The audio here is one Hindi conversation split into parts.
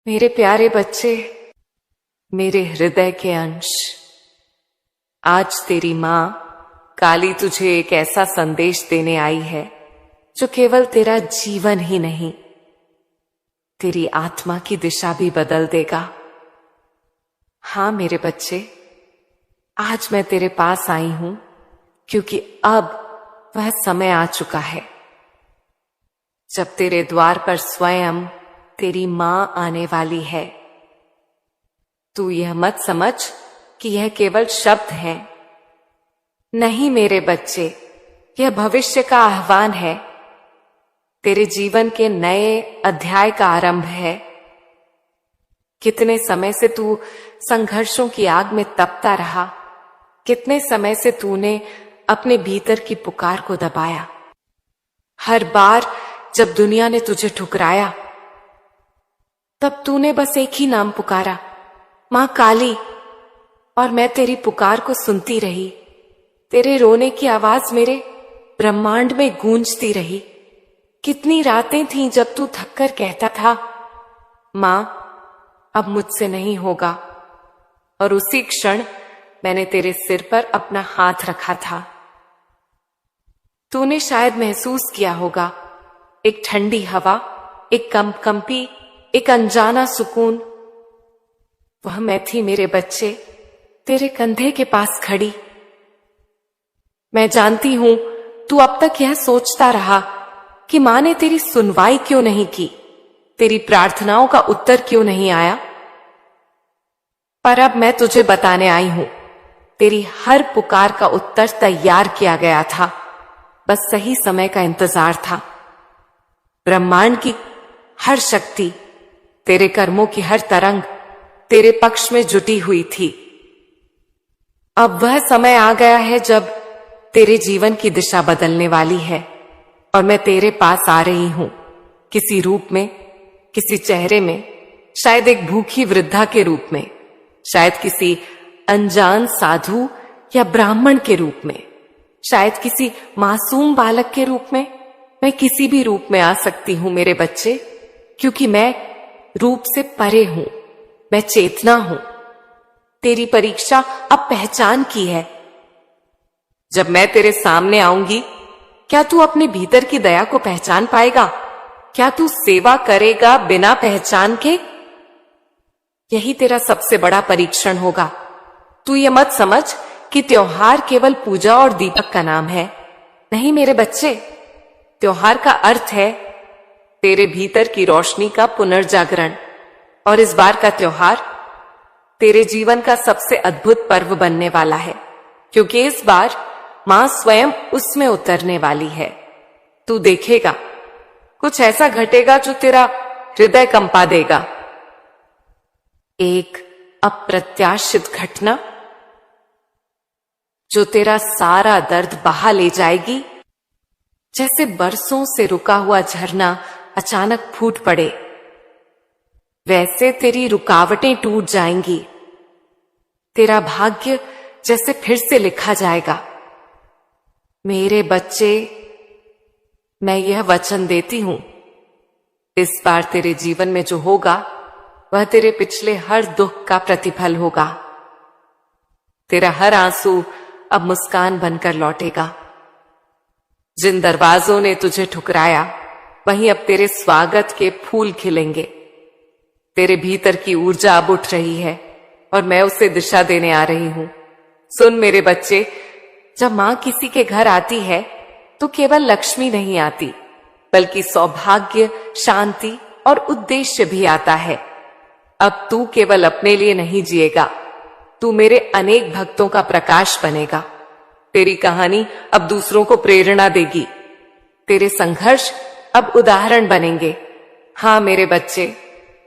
मेरे प्यारे बच्चे, मेरे हृदय के अंश, आज तेरी मां काली तुझे एक ऐसा संदेश देने आई है जो केवल तेरा जीवन ही नहीं, तेरी आत्मा की दिशा भी बदल देगा। हां मेरे बच्चे, आज मैं तेरे पास आई हूं क्योंकि अब वह समय आ चुका है जब तेरे द्वार पर स्वयं तेरी मां आने वाली है। तू यह मत समझ कि यह केवल शब्द हैं। नहीं मेरे बच्चे, यह भविष्य का आह्वान है, तेरे जीवन के नए अध्याय का आरंभ है। कितने समय से तू संघर्षों की आग में तपता रहा, कितने समय से तूने अपने भीतर की पुकार को दबाया। हर बार जब दुनिया ने तुझे ठुकराया, तब तूने बस एक ही नाम पुकारा, मां काली, और मैं तेरी पुकार को सुनती रही। तेरे रोने की आवाज मेरे ब्रह्मांड में गूंजती रही। कितनी रातें थीं जब तू थककर कहता था, मां अब मुझसे नहीं होगा, और उसी क्षण मैंने तेरे सिर पर अपना हाथ रखा था। तूने शायद महसूस किया होगा, एक ठंडी हवा, एक कंपी, एक अनजाना सुकून। वह मैं थी मेरे बच्चे, तेरे कंधे के पास खड़ी। मैं जानती हूं तू अब तक यह सोचता रहा कि मां ने तेरी सुनवाई क्यों नहीं की, तेरी प्रार्थनाओं का उत्तर क्यों नहीं आया। पर अब मैं तुझे बताने आई हूं, तेरी हर पुकार का उत्तर तैयार किया गया था, बस सही समय का इंतजार था। ब्रह्मांड की हर शक्ति, तेरे कर्मों की हर तरंग तेरे पक्ष में जुटी हुई थी। अब वह समय आ गया है जब तेरे जीवन की दिशा बदलने वाली है, और मैं तेरे पास आ रही हूं, किसी रूप में, किसी चेहरे में, शायद एक भूखी वृद्धा के रूप में, शायद किसी अनजान साधु या ब्राह्मण के रूप में, शायद किसी मासूम बालक के रूप में। मैं किसी भी रूप में आ सकती हूं मेरे बच्चे, क्योंकि मैं रूप से परे हूं, मैं चेतना हूं। तेरी परीक्षा अब पहचान की है। जब मैं तेरे सामने आऊंगी, क्या तू अपने भीतर की दया को पहचान पाएगा? क्या तू सेवा करेगा बिना पहचान के? यही तेरा सबसे बड़ा परीक्षण होगा। तू ये मत समझ कि त्योहार केवल पूजा और दीपक का नाम है। नहीं मेरे बच्चे, त्योहार का अर्थ है तेरे भीतर की रोशनी का पुनर्जागरण। और इस बार का त्योहार तेरे जीवन का सबसे अद्भुत पर्व बनने वाला है, क्योंकि इस बार मां स्वयं उसमें उतरने वाली है। तू देखेगा, कुछ ऐसा घटेगा जो तेरा हृदय कंपा देगा। एक अप्रत्याशित घटना जो तेरा सारा दर्द बहा ले जाएगी। जैसे बरसों से रुका हुआ झरना अचानक फूट पड़े, वैसे तेरी रुकावटें टूट जाएंगी। तेरा भाग्य जैसे फिर से लिखा जाएगा। मेरे बच्चे, मैं यह वचन देती हूं, इस बार तेरे जीवन में जो होगा वह तेरे पिछले हर दुख का प्रतिफल होगा। तेरा हर आंसू अब मुस्कान बनकर लौटेगा। जिन दरवाजों ने तुझे ठुकराया, वहीं अब तेरे स्वागत के फूल खिलेंगे। तेरे भीतर की ऊर्जा अब उठ रही है, और मैं उसे दिशा देने आ रही हूं। सुन मेरे बच्चे, जब मां किसी के घर आती है तो केवल लक्ष्मी नहीं आती, बल्कि सौभाग्य, शांति और उद्देश्य भी आता है। अब तू केवल अपने लिए नहीं जिएगा, तू मेरे अनेक भक्तों का प्रकाश बनेगा। तेरी कहानी अब दूसरों को प्रेरणा देगी। तेरे संघर्ष अब उदाहरण बनेंगे। हां मेरे बच्चे,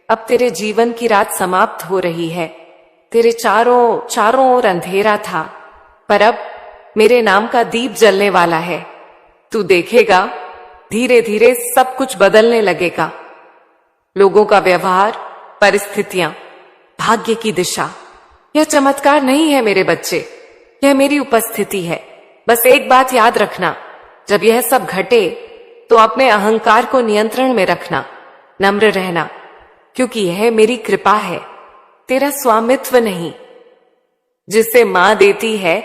अब तेरे जीवन की रात समाप्त हो रही है। तेरे चारों ओर अंधेरा था, पर अब मेरे नाम का दीप जलने वाला है। तू देखेगा, धीरे धीरे सब कुछ बदलने लगेगा। लोगों का व्यवहार, परिस्थितियां, भाग्य की दिशा। यह चमत्कार नहीं है मेरे बच्चे, यह मेरी उपस्थिति है। बस एक बात याद रखना, जब यह सब घटे तो अपने अहंकार को नियंत्रण में रखना, नम्र रहना, क्योंकि यह मेरी कृपा है, तेरा स्वामित्व नहीं। जिसे मां देती है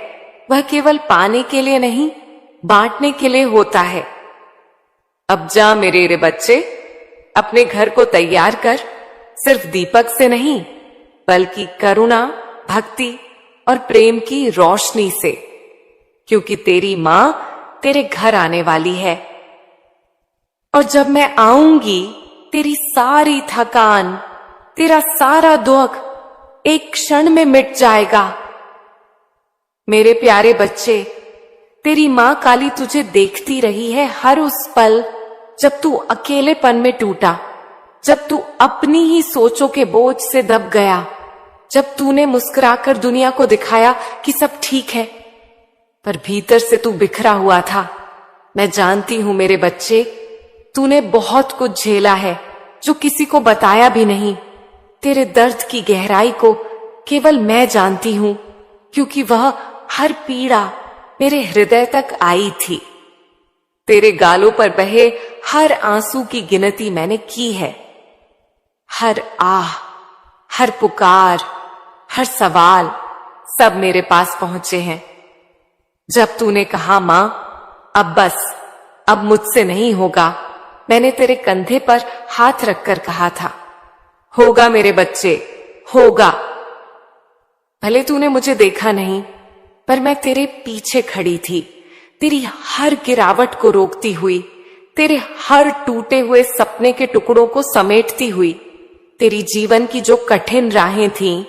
वह केवल पाने के लिए नहीं, बांटने के लिए होता है। अब जा मेरे बच्चे, अपने घर को तैयार कर, सिर्फ दीपक से नहीं बल्कि करुणा, भक्ति और प्रेम की रोशनी से, क्योंकि तेरी मां तेरे घर आने वाली है। और जब मैं आऊंगी, तेरी सारी थकान, तेरा सारा दुख एक क्षण में मिट जाएगा। मेरे प्यारे बच्चे, तेरी मां काली तुझे देखती रही है हर उस पल जब तू अकेलेपन में टूटा, जब तू अपनी ही सोचों के बोझ से दब गया, जब तूने मुस्कुराकर दुनिया को दिखाया कि सब ठीक है, पर भीतर से तू बिखरा हुआ था। मैं जानती हूं मेरे बच्चे, तूने बहुत कुछ झेला है जो किसी को बताया भी नहीं। तेरे दर्द की गहराई को केवल मैं जानती हूं, क्योंकि वह हर पीड़ा मेरे हृदय तक आई थी। तेरे गालों पर बहे हर आंसू की गिनती मैंने की है। हर आह, हर पुकार, हर सवाल सब मेरे पास पहुंचे हैं। जब तूने कहा मां अब बस, अब मुझसे नहीं होगा, मैंने तेरे कंधे पर हाथ रखकर कहा था, होगा मेरे बच्चे, होगा। भले तूने मुझे देखा नहीं, पर मैं तेरे पीछे खड़ी थी, तेरी हर गिरावट को रोकती हुई, तेरे हर टूटे हुए सपने के टुकड़ों को समेटती हुई। तेरी जीवन की जो कठिन राहें थीं,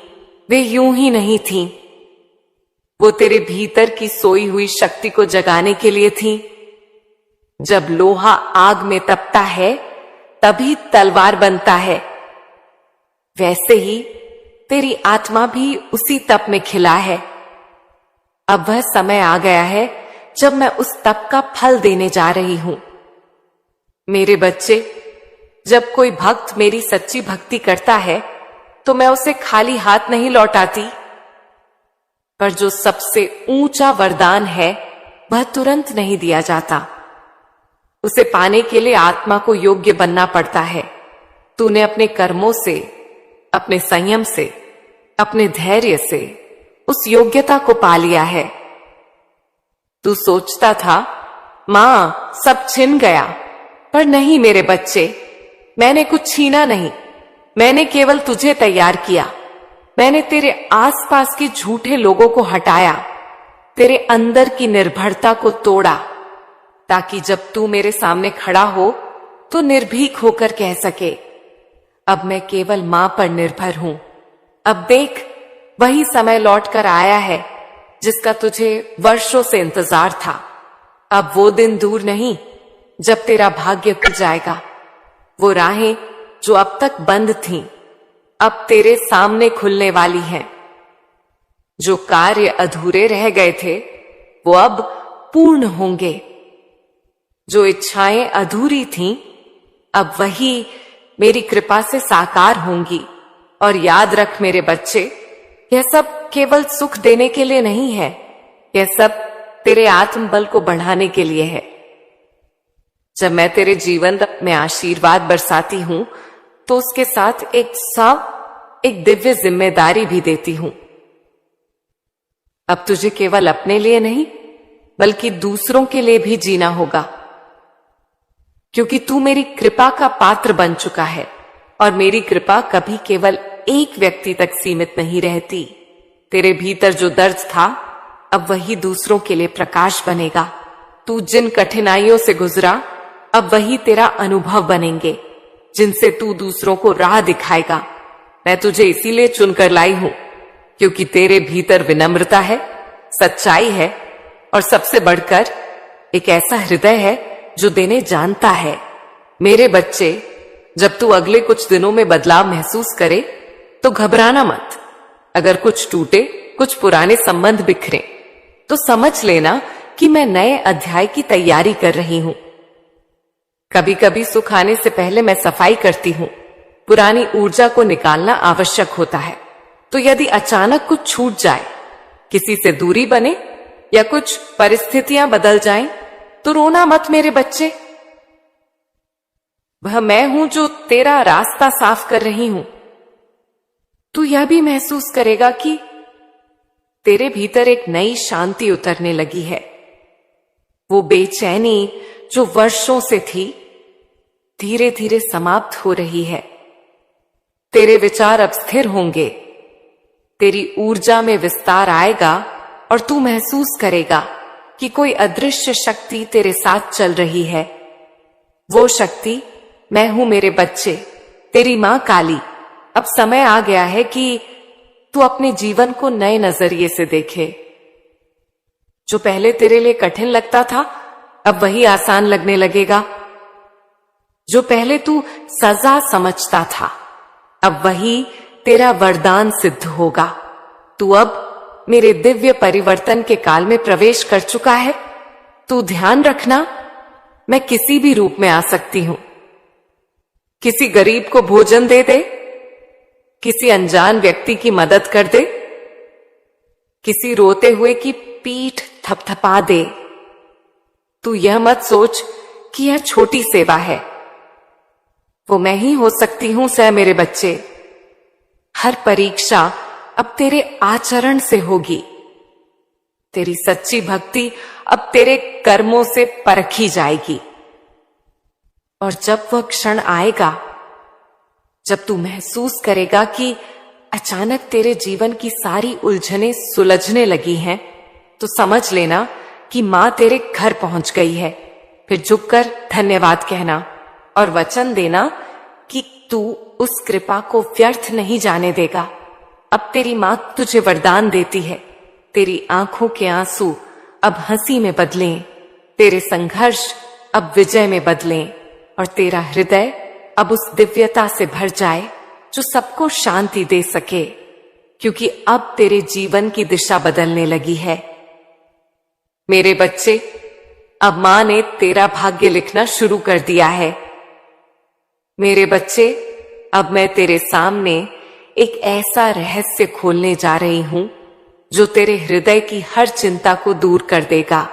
वे यूं ही नहीं थीं। वो तेरे भीतर की सोई हुई शक्ति को जगाने के लिए थीं। जब लोहा आग में तपता है, तभी तलवार बनता है। वैसे ही तेरी आत्मा भी उसी तप में खिला है। अब वह समय आ गया है जब मैं उस तप का फल देने जा रही हूं। मेरे बच्चे, जब कोई भक्त मेरी सच्ची भक्ति करता है तो मैं उसे खाली हाथ नहीं लौटाती, पर जो सबसे ऊंचा वरदान है वह तुरंत नहीं दिया जाता। उसे पाने के लिए आत्मा को योग्य बनना पड़ता है। तूने अपने कर्मों से, अपने संयम से, अपने धैर्य से उस योग्यता को पा लिया है। तू सोचता था मां सब छिन गया, पर नहीं मेरे बच्चे, मैंने कुछ छीना नहीं, मैंने केवल तुझे तैयार किया। मैंने तेरे आसपास के झूठे लोगों को हटाया, तेरे अंदर की निर्भरता को तोड़ा, ताकि जब तू मेरे सामने खड़ा हो तो निर्भीक होकर कह सके, अब मैं केवल मां पर निर्भर हूं। अब देख, वही समय लौट कर आया है जिसका तुझे वर्षों से इंतजार था। अब वो दिन दूर नहीं जब तेरा भाग्य खुल जाएगा। वो राहें जो अब तक बंद थीं, अब तेरे सामने खुलने वाली हैं। जो कार्य अधूरे रह गए थे, वो अब पूर्ण होंगे। जो इच्छाएं अधूरी थीं, अब वही मेरी कृपा से साकार होंगी। और याद रख मेरे बच्चे, यह सब केवल सुख देने के लिए नहीं है, यह सब तेरे आत्मबल को बढ़ाने के लिए है। जब मैं तेरे जीवन में आशीर्वाद बरसाती हूं, तो उसके साथ एक दिव्य जिम्मेदारी भी देती हूं। अब तुझे केवल अपने लिए नहीं, बल्कि दूसरों के लिए भी जीना होगा, क्योंकि तू मेरी कृपा का पात्र बन चुका है। और मेरी कृपा कभी केवल एक व्यक्ति तक सीमित नहीं रहती। तेरे भीतर जो दर्द था, अब वही दूसरों के लिए प्रकाश बनेगा। तू जिन कठिनाइयों से गुजरा, अब वही तेरा अनुभव बनेंगे, जिनसे तू दूसरों को राह दिखाएगा। मैं तुझे इसीलिए चुनकर लाई हूं, क्योंकि तेरे भीतर विनम्रता है, सच्चाई है, और सबसे बढ़कर एक ऐसा हृदय है जो देने जानता है। मेरे बच्चे, जब तू अगले कुछ दिनों में बदलाव महसूस करे तो घबराना मत। अगर कुछ टूटे, कुछ पुराने संबंध बिखरे, तो समझ लेना कि मैं नए अध्याय की तैयारी कर रही हूं। कभी कभी सुख आने से पहले मैं सफाई करती हूं। पुरानी ऊर्जा को निकालना आवश्यक होता है। तो यदि अचानक कुछ छूट जाए, किसी से दूरी बने या कुछ परिस्थितियां बदल जाएं, तो रोना मत मेरे बच्चे। वह मैं हूं जो तेरा रास्ता साफ कर रही हूं। तू यह भी महसूस करेगा कि तेरे भीतर एक नई शांति उतरने लगी है। वो बेचैनी जो वर्षों से थी धीरे धीरे समाप्त हो रही है। तेरे विचार अब स्थिर होंगे, तेरी ऊर्जा में विस्तार आएगा और तू महसूस करेगा कि कोई अदृश्य शक्ति तेरे साथ चल रही है। वो शक्ति मैं हूं मेरे बच्चे, तेरी मां काली। अब समय आ गया है कि तू अपने जीवन को नए नजरिए से देखे। जो पहले तेरे लिए कठिन लगता था अब वही आसान लगने लगेगा। जो पहले तू सजा समझता था अब वही तेरा वरदान सिद्ध होगा। तू अब मेरे दिव्य परिवर्तन के काल में प्रवेश कर चुका है। तू ध्यान रखना, मैं किसी भी रूप में आ सकती हूं। किसी गरीब को भोजन दे दे, किसी अनजान व्यक्ति की मदद कर दे, किसी रोते हुए की पीठ थपथपा दे। तू यह मत सोच कि यह छोटी सेवा है। वो मैं ही हो सकती हूं सह मेरे बच्चे। हर परीक्षा अब तेरे आचरण से होगी। तेरी सच्ची भक्ति अब तेरे कर्मों से परखी जाएगी। और जब वह क्षण आएगा जब तू महसूस करेगा कि अचानक तेरे जीवन की सारी उलझनें सुलझने लगी हैं, तो समझ लेना कि मां तेरे घर पहुंच गई है। फिर झुककर धन्यवाद कहना और वचन देना कि तू उस कृपा को व्यर्थ नहीं जाने देगा। अब तेरी मां तुझे वरदान देती है। तेरी आंखों के आंसू अब हंसी में बदलें, तेरे संघर्ष अब विजय में बदलें और तेरा हृदय अब उस दिव्यता से भर जाए जो सबको शांति दे सके, क्योंकि अब तेरे जीवन की दिशा बदलने लगी है। मेरे बच्चे, अब मां ने तेरा भाग्य लिखना शुरू कर दिया है। मेरे बच्चे, अब मैं तेरे सामने एक ऐसा रहस्य खोलने जा रही हूं जो तेरे हृदय की हर चिंता को दूर कर देगा।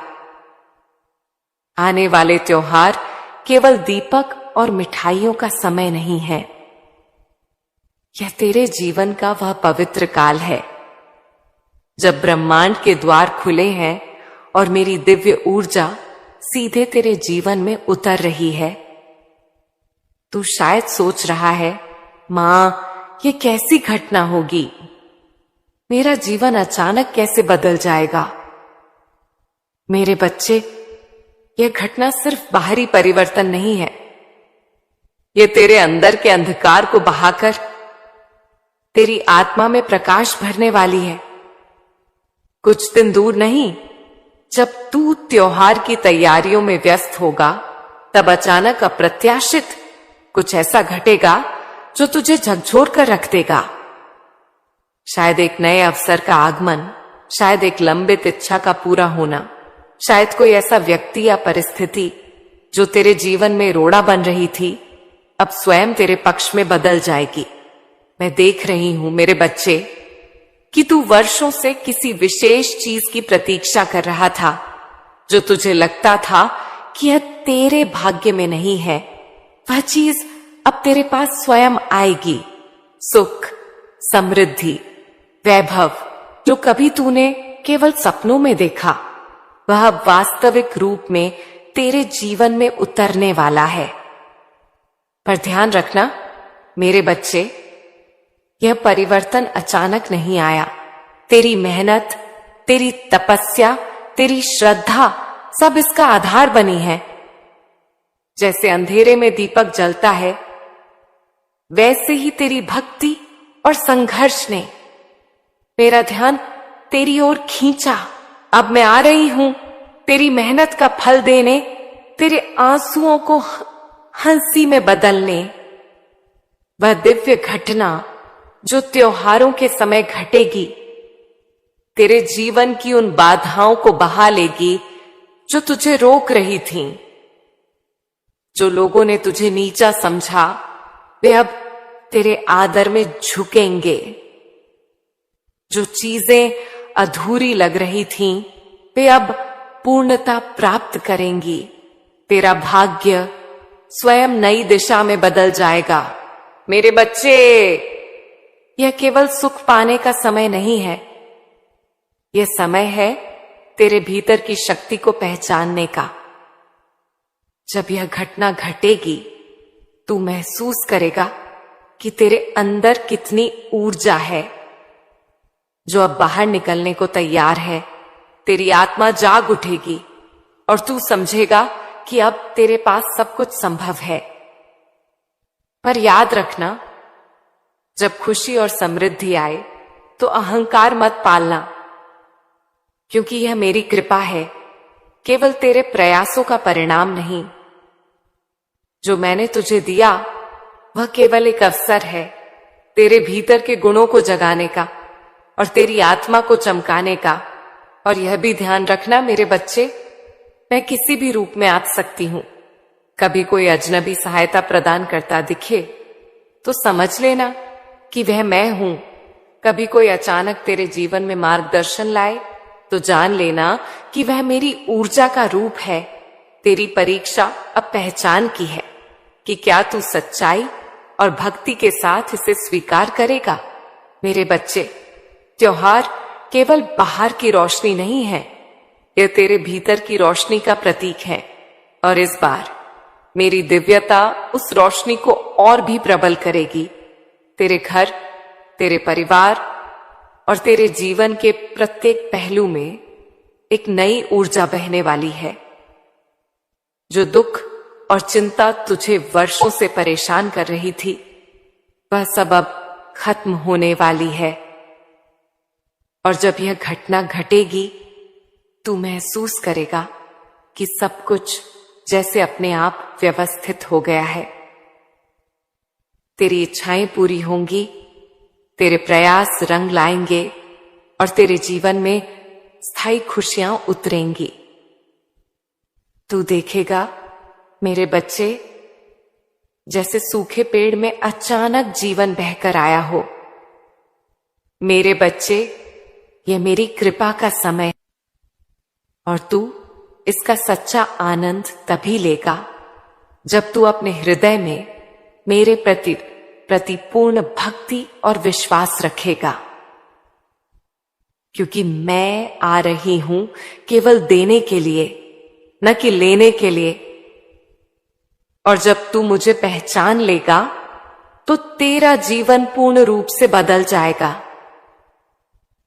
आने वाले त्योहार केवल दीपक और मिठाइयों का समय नहीं है। यह तेरे जीवन का वह पवित्र काल है जब ब्रह्मांड के द्वार खुले हैं और मेरी दिव्य ऊर्जा सीधे तेरे जीवन में उतर रही है। तू शायद सोच रहा है, मां, ये कैसी घटना होगी? मेरा जीवन अचानक कैसे बदल जाएगा? मेरे बच्चे, यह घटना सिर्फ बाहरी परिवर्तन नहीं है। यह तेरे अंदर के अंधकार को बहाकर तेरी आत्मा में प्रकाश भरने वाली है। कुछ दिन दूर नहीं, जब तू त्योहार की तैयारियों में व्यस्त होगा, तब अचानक अप्रत्याशित कुछ ऐसा घटेगा जो तुझे झकझोर कर रख देगा। शायद एक नए अवसर का आगमन, शायद एक लंबित इच्छा का पूरा होना, शायद कोई ऐसा व्यक्ति या परिस्थिति जो तेरे जीवन में रोड़ा बन रही थी, अब स्वयं तेरे पक्ष में बदल जाएगी। मैं देख रही हूं मेरे बच्चे कि तू वर्षों से किसी विशेष चीज की प्रतीक्षा कर रहा था, जो तुझे लगता था कि यह तेरे भाग्य में नहीं है। वह चीज अब तेरे पास स्वयं आएगी। सुख, समृद्धि, वैभव जो कभी तूने केवल सपनों में देखा, वह अब वास्तविक रूप में तेरे जीवन में उतरने वाला है। पर ध्यान रखना मेरे बच्चे, यह परिवर्तन अचानक नहीं आया। तेरी मेहनत, तेरी तपस्या, तेरी श्रद्धा सब इसका आधार बनी है। जैसे अंधेरे में दीपक जलता है, वैसे ही तेरी भक्ति और संघर्ष ने मेरा ध्यान तेरी ओर खींचा। अब मैं आ रही हूं तेरी मेहनत का फल देने, तेरे आंसुओं को हंसी में बदलने। वह दिव्य घटना जो त्योहारों के समय घटेगी, तेरे जीवन की उन बाधाओं को बहा लेगी जो तुझे रोक रही थीं। जो लोगों ने तुझे नीचा समझा, वे अब तेरे आदर में झुकेंगे। जो चीजें अधूरी लग रही थीं, वे अब पूर्णता प्राप्त करेंगी। तेरा भाग्य, स्वयं नई दिशा में बदल जाएगा। मेरे बच्चे, यह केवल सुख पाने का समय नहीं है, यह समय है तेरे भीतर की शक्ति को पहचानने का। जब यह घटना घटेगी, तू महसूस करेगा कि तेरे अंदर कितनी ऊर्जा है जो अब बाहर निकलने को तैयार है। तेरी आत्मा जाग उठेगी और तू समझेगा कि अब तेरे पास सब कुछ संभव है। पर याद रखना, जब खुशी और समृद्धि आए तो अहंकार मत पालना, क्योंकि यह मेरी कृपा है, केवल तेरे प्रयासों का परिणाम नहीं। जो मैंने तुझे दिया वह केवल एक अवसर है तेरे भीतर के गुणों को जगाने का और तेरी आत्मा को चमकाने का। और यह भी ध्यान रखना मेरे बच्चे, मैं किसी भी रूप में आ सकती हूं। कभी कोई अजनबी सहायता प्रदान करता दिखे तो समझ लेना कि वह मैं हूं। कभी कोई अचानक तेरे जीवन में मार्गदर्शन लाए तो जान लेना कि वह मेरी ऊर्जा का रूप है। तेरी परीक्षा अब पहचान की है कि क्या तू सच्चाई और भक्ति के साथ इसे स्वीकार करेगा। मेरे बच्चे, त्योहार केवल बाहर की रोशनी नहीं है, यह तेरे भीतर की रोशनी का प्रतीक है। और इस बार मेरी दिव्यता उस रोशनी को और भी प्रबल करेगी। तेरे घर, तेरे परिवार और तेरे जीवन के प्रत्येक पहलू में एक नई ऊर्जा बहने वाली है। जो दुख और चिंता तुझे वर्षों से परेशान कर रही थी, वह सब अब खत्म होने वाली है। और जब यह घटना घटेगी, तू महसूस करेगा कि सब कुछ जैसे अपने आप व्यवस्थित हो गया है। तेरी इच्छाएं पूरी होंगी, तेरे प्रयास रंग लाएंगे और तेरे जीवन में स्थायी खुशियां उतरेंगी। तू देखेगा मेरे बच्चे, जैसे सूखे पेड़ में अचानक जीवन बहकर आया हो। मेरे बच्चे, यह मेरी कृपा का समय है और तू इसका सच्चा आनंद तभी लेगा जब तू अपने हृदय में मेरे प्रति पूर्ण भक्ति और विश्वास रखेगा। क्योंकि मैं आ रही हूं केवल देने के लिए, न कि लेने के लिए। और जब तू मुझे पहचान लेगा तो तेरा जीवन पूर्ण रूप से बदल जाएगा।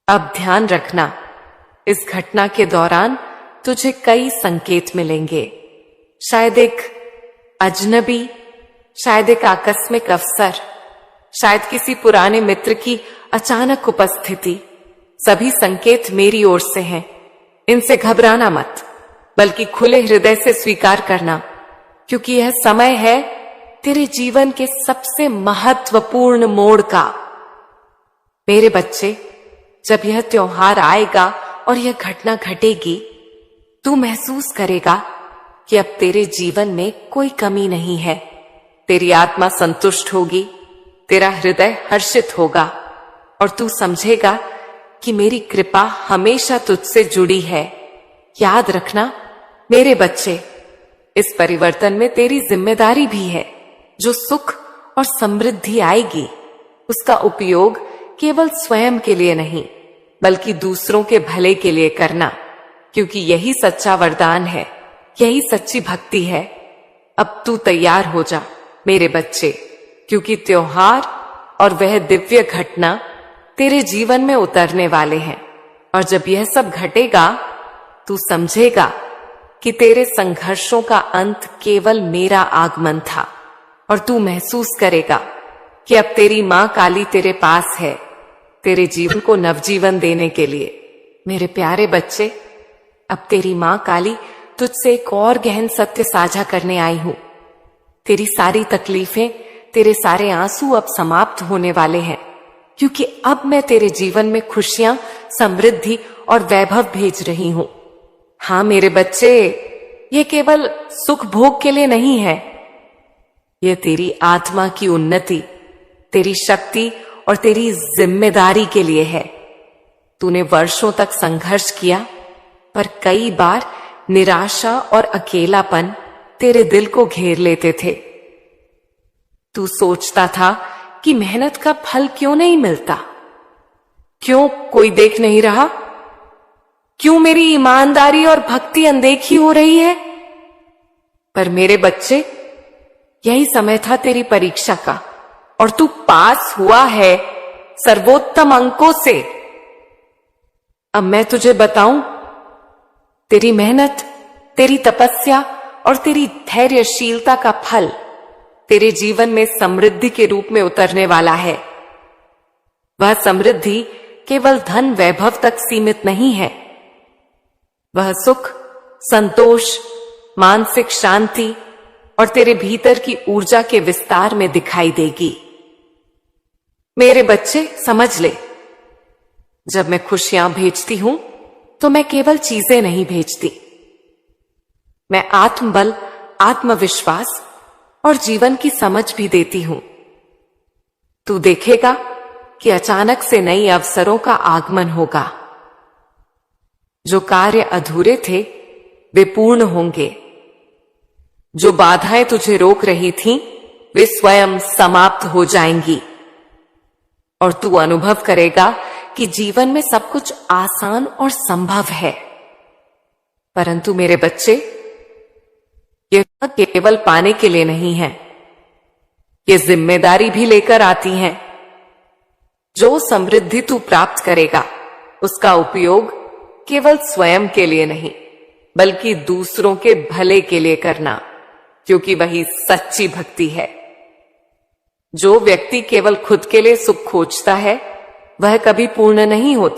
अब ध्यान रखना, इस घटना के दौरान तुझे कई संकेत मिलेंगे। शायद एक अजनबी, शायद एक आकस्मिक अवसर, शायद किसी पुराने मित्र की अचानक उपस्थिति। सभी संकेत मेरी ओर से हैं। इनसे घबराना मत, बल्कि खुले हृदय से स्वीकार करना, क्योंकि यह समय है तेरे जीवन के सबसे महत्वपूर्ण मोड़ का। मेरे बच्चे, जब यह त्योहार आएगा और यह घटना घटेगी, तू महसूस करेगा कि अब तेरे जीवन में कोई कमी नहीं है। तेरी आत्मा संतुष्ट होगी, तेरा हृदय हर्षित होगा और तू समझेगा कि मेरी कृपा हमेशा तुझसे जुड़ी है। याद रखना मेरे बच्चे, इस परिवर्तन में तेरी जिम्मेदारी भी है। जो सुख और समृद्धि आएगी, उसका उपयोग केवल स्वयं के लिए नहीं, बल्कि दूसरों के भले के लिए करना, क्योंकि यही सच्चा वरदान है, यही सच्ची भक्ति है। अब तू तैयार हो जा मेरे बच्चे, क्योंकि त्योहार और वह दिव्य घटना तेरे जीवन में उतरने वाले हैं। और जब यह सब घटेगा, तू समझेगा कि तेरे संघर्षों का अंत केवल मेरा आगमन था। और तू महसूस करेगा कि अब तेरी मां काली तेरे पास है, तेरे जीवन को नवजीवन देने के लिए। मेरे प्यारे बच्चे, अब तेरी मां काली तुझसे एक और गहन सत्य साझा करने आई हूं। तेरी सारी तकलीफें, तेरे सारे आंसू अब समाप्त होने वाले हैं, क्योंकि अब मैं तेरे जीवन में खुशियां, समृद्धि और वैभव भेज रही हूं। हाँ मेरे बच्चे, ये केवल सुख भोग के लिए नहीं है, यह तेरी आत्मा की उन्नति, तेरी शक्ति और तेरी जिम्मेदारी के लिए है। तूने वर्षों तक संघर्ष किया, पर कई बार निराशा और अकेलापन तेरे दिल को घेर लेते थे। तू सोचता था कि मेहनत का फल क्यों नहीं मिलता, क्यों कोई देख नहीं रहा, क्यों मेरी ईमानदारी और भक्ति अनदेखी हो रही है। पर मेरे बच्चे, यही समय था तेरी परीक्षा का, और तू पास हुआ है सर्वोत्तम अंकों से। अब मैं तुझे बताऊं, तेरी मेहनत, तेरी तपस्या और तेरी धैर्यशीलता का फल तेरे जीवन में समृद्धि के रूप में उतरने वाला है। वह समृद्धि केवल धन वैभव तक सीमित नहीं है। वह सुख, संतोष, मानसिक शांति और तेरे भीतर की ऊर्जा के विस्तार में दिखाई देगी। मेरे बच्चे, समझ ले, जब मैं खुशियां भेजती हूं तो मैं केवल चीजें नहीं भेजती, मैं आत्मबल, आत्मविश्वास और जीवन की समझ भी देती हूं। तू देखेगा कि अचानक से नए अवसरों का आगमन होगा। जो कार्य अधूरे थे वे पूर्ण होंगे। जो बाधाएं तुझे रोक रही थीं, वे स्वयं समाप्त हो जाएंगी और तू अनुभव करेगा कि जीवन में सब कुछ आसान और संभव है। परंतु मेरे बच्चे, यह केवल पाने के लिए नहीं है, ये जिम्मेदारी भी लेकर आती हैं। जो समृद्धि तू प्राप्त करेगा उसका उपयोग केवल स्वयं के लिए नहीं बल्कि दूसरों के भले के लिए करना, क्योंकि वही सच्ची भक्ति है। जो व्यक्ति केवल खुद के लिए सुख खोजता है वह कभी पूर्ण नहीं होता।